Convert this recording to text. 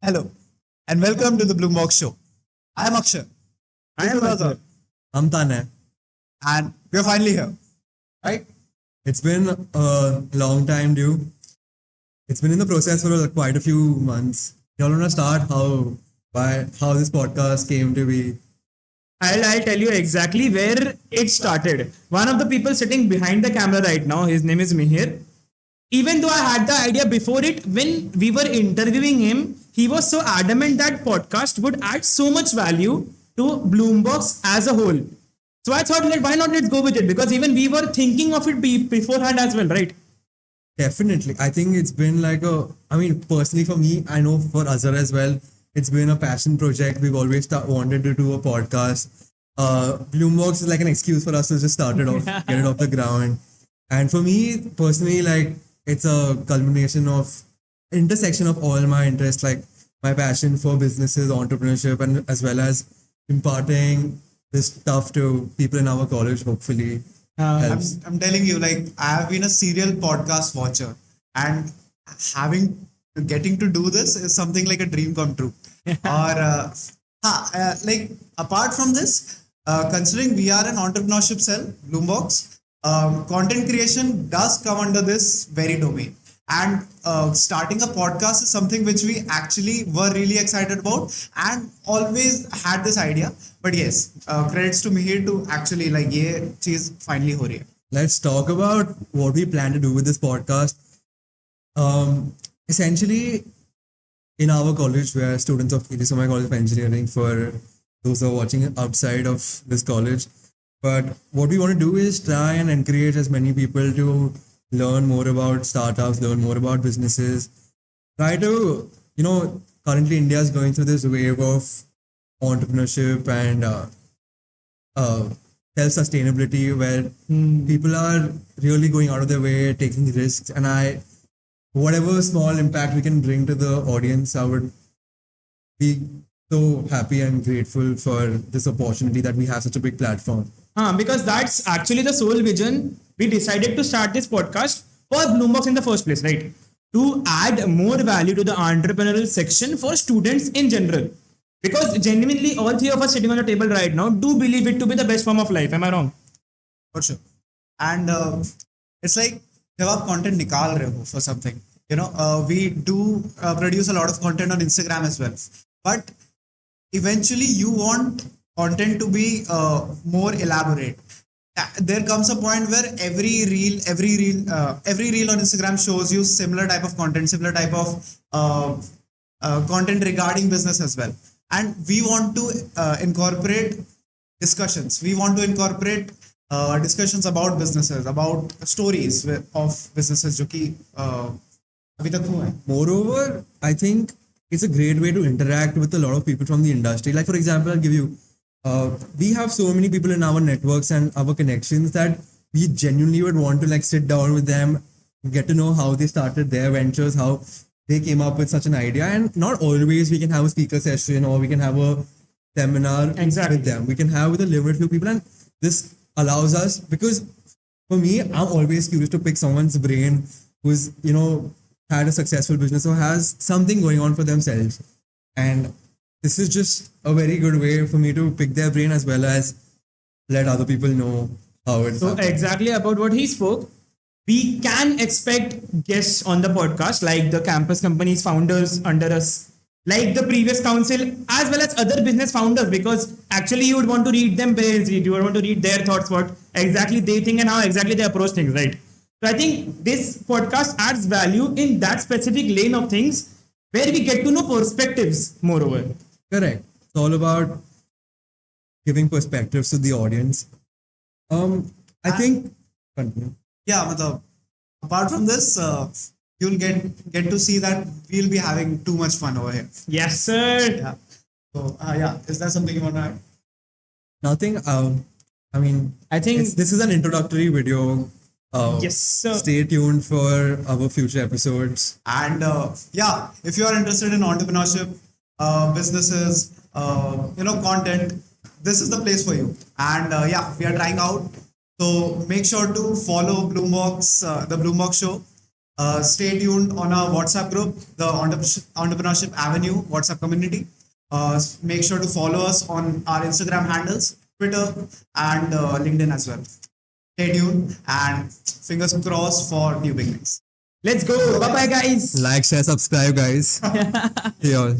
Hello, and welcome to the BloomBox Show. I am Akshay. I am Azhar. I'm Tanay. And we're finally here, right? It's been a long time, dude. It's been in the process for quite a few months. Y'all wanna start how this podcast came to be? I'll tell you exactly where it started. One of the people sitting behind the camera right now, his name is Mihir. Even though I had the idea before it, when we were interviewing him, he was so adamant that podcast would add so much value to BloomBox as a whole. So I thought, why not let's go with it? Because even we were thinking of it beforehand as well, right? Definitely. I think it's been personally for me, I know for Azhar as well, it's been a passion project. We've always wanted to do a podcast. BloomBox is like an excuse for us to just start it off, get it off the ground. And for me personally, it's a culmination of intersection of all my interests, like my passion for businesses, entrepreneurship, and as well as imparting this stuff to people in our college, hopefully helps. I'm telling you, I have been a serial podcast watcher, and getting to do this is something like a dream come true. Apart from this, considering we are an entrepreneurship cell, BloomBox, content creation does come under this very domain. And starting a podcast is something which we actually were really excited about and always had this idea. But yes, credits to Mihir to actually ye cheez finally ho rahi hai. Let's talk about what we plan to do with this podcast. Essentially, in our college, we are students of Somaiya College of Engineering, for those who are watching outside of this college. But what we want to do is try and encourage as many people to learn more about startups, learn more about businesses. Try to, currently India is going through this wave of entrepreneurship and self-sustainability, where people are really going out of their way, taking risks. And whatever small impact we can bring to the audience, I would be so happy and grateful for this opportunity that we have such a big platform. Because that's actually the sole vision. We decided to start this podcast for BloomBox in the first place, right? To add more value to the entrepreneurial section for students in general. Because genuinely, all three of us sitting on the table right now do believe it to be the best form of life. Am I wrong? For sure. And it's like, जब आप content निकाल रहे हो for something, we do produce a lot of content on Instagram as well. But eventually you want content to be more elaborate. There comes a point where every reel on Instagram shows you similar type of content, similar type of content regarding business as well. And we want to incorporate discussions. We want to incorporate discussions about businesses, about stories of businesses जो कि अभी तक हुए हैं. Moreover, I think it's a great way to interact with a lot of people from the industry. Like, for example, I'll give you, we have so many people in our networks and our connections that we genuinely would want to sit down with them, get to know how they started their ventures, how they came up with such an idea. And not always we can have a speaker session or we can have a seminar with them. We can have with a limited few people, and this allows us, because for me, I'm always curious to pick someone's brain who's, had a successful business or has something going on for themselves. And this is just a very good way for me to pick their brain as well as let other people know how it's So happening. exactly about what he spoke, we can expect guests on the podcast, like the campus companies founders under us, like the previous council, as well as other business founders, because actually you would want to read them brains, you would want to read their thoughts, what exactly they think and how exactly they approach things, right? So I think this podcast adds value in that specific lane of things where we get to know perspectives moreover. Correct. It's all about giving perspectives to the audience. I think continue. Yeah, apart from this, you'll get to see that we'll be having too much fun over here. Yes, sir. Yeah. So is there something you want to add? Nothing. I think this is an introductory video. yes, sir. Stay tuned for our future episodes. And if you are interested in entrepreneurship, businesses, content, this is the place for you. And we are trying out. So make sure to follow BloomBox, the BloomBox Show. Stay tuned on our WhatsApp group, the Entrepreneurship Avenue WhatsApp community. Make sure to follow us on our Instagram handles, Twitter, and LinkedIn as well. Stay tuned and fingers crossed for new beginnings. Let's go. Bye bye, guys. Like, share, subscribe, guys. Yeah.